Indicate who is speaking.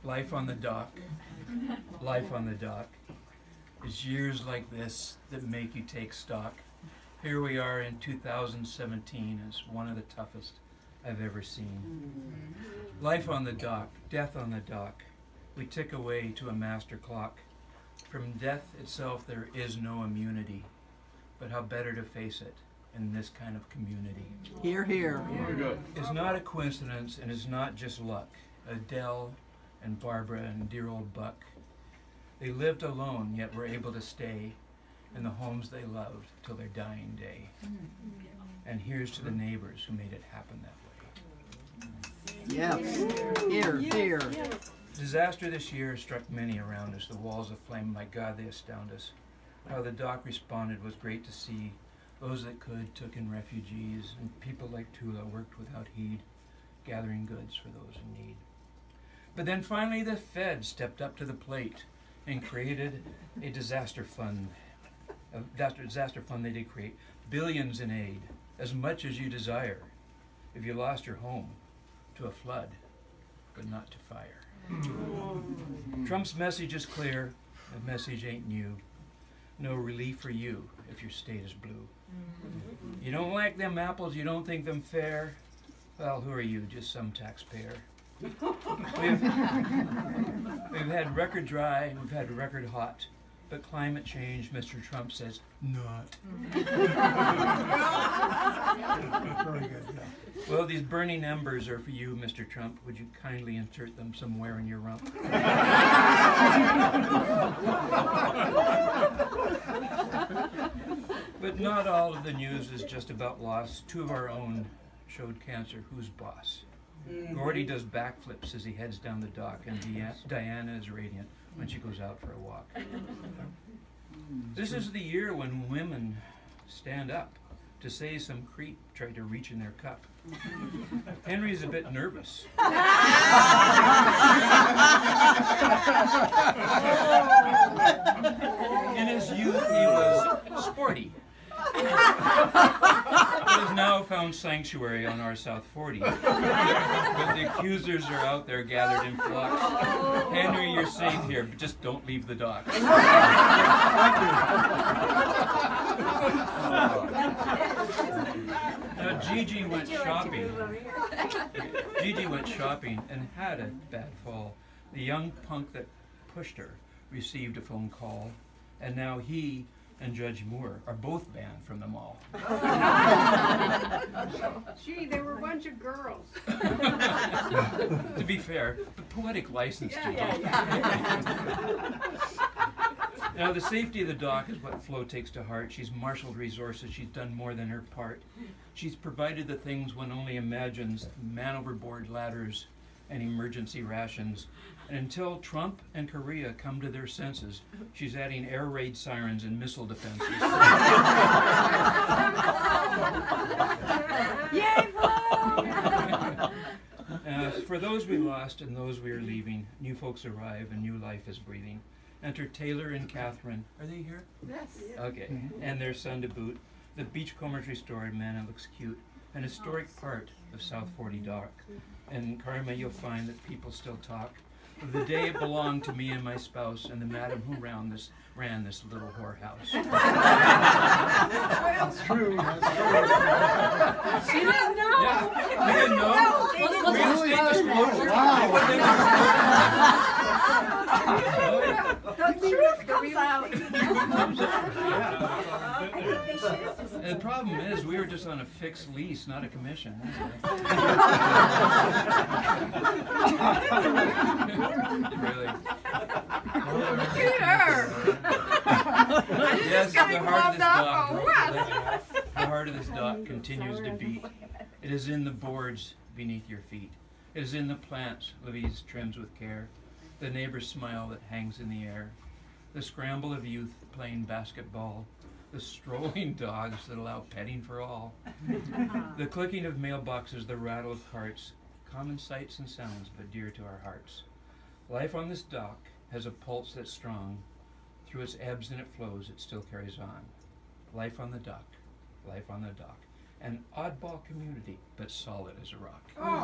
Speaker 1: Life on the dock, life on the dock. It's years like this that make you take stock. Here we are in 2017. It's one of the toughest I've ever seen. Life on the dock, death on the dock. We tick away to a master clock. From death itself there is no immunity, but how better to face it in this kind of community.
Speaker 2: Hear, hear.
Speaker 1: It's not a coincidence, and it's not just luck. Adele and Barbara and dear old Buck, they lived alone, yet were able to stay in the homes they loved till their dying day. And here's to the neighbors who made it happen that way.
Speaker 2: Yes. Hear, hear.
Speaker 1: Disaster this year struck many around us. The walls of flame, my God, they astound us. How the dock responded was great to see. Those that could took in refugees, and people like Tula worked without heed, gathering goods for those in need. But then finally the Fed stepped up to the plate and created a disaster fund. A disaster fund they did create. Billions in aid, as much as you desire, if you lost your home to a flood, but not to fire. Trump's message is clear. The message ain't new. No relief for you if your state is blue. You don't like them apples, you don't think them fair? Well, who are you? Just some taxpayer. We've had record dry, we've had record hot, but climate change, Mr. Trump says, not.
Speaker 3: Very good, yeah.
Speaker 1: Well, these burning embers are for you, Mr. Trump. Would you kindly insert them somewhere in your rump? But not all of the news is just about loss. Two of our own showed cancer. Who's boss? Gordy does backflips as he heads down the dock, and Diana is radiant when she goes out for a walk. This is the year when women stand up to say some creep tried to reach in their cup. Henry's a bit nervous. In his youth, he was sporty, but has now found sanctuary on our South 40. But the accusers are out there gathered in flocks. Henry, you're safe here, but just don't leave the dock. Now, Gigi went shopping. Gigi went shopping and had a bad fall. The young punk that pushed her received a phone call, and now he and Judge Moore are both banned from the mall.
Speaker 4: Gee, they were a bunch of girls.
Speaker 1: To be fair, the poetic license to vote. Now, the safety of the dock is what Flo takes to heart. She's marshaled resources. She's done more than her part. She's provided the things one only imagines, man overboard ladders and emergency rations. And until Trump and Korea come to their senses, she's adding air raid sirens and missile defenses.
Speaker 4: Yay, Flo!
Speaker 1: For those we lost and those we are leaving, new folks arrive and new life is breathing. Enter Taylor and Catherine. Are they here?
Speaker 4: Yes.
Speaker 1: Okay. And their son to boot. The beachcombers restored, man, it looks cute. An historic part of South 40 Dock. And Karma, you'll find that people still talk of the day it belonged to me and my spouse and the madam who ran this little whorehouse.
Speaker 3: That's true, that's true.
Speaker 4: She didn't know.
Speaker 1: Yeah, we didn't know. We had state disclosure.
Speaker 4: The truth comes out.
Speaker 1: And the problem is, we were just on a fixed lease, not a commission. Really.
Speaker 4: Peter!
Speaker 1: Yes, the heart of this dock continues to beat. It is in the boards beneath your feet. It is in the plants Louise trims with care. The neighbor's smile that hangs in the air. The scramble of youth playing basketball. The strolling dogs that allow petting for all. The clicking of mailboxes, the rattle of carts. Common sights and sounds, but dear to our hearts. Life on this dock has a pulse that's strong. Through its ebbs and it flows, it still carries on. Life on the dock, life on the dock. An oddball community, but solid as a rock.
Speaker 4: Oh.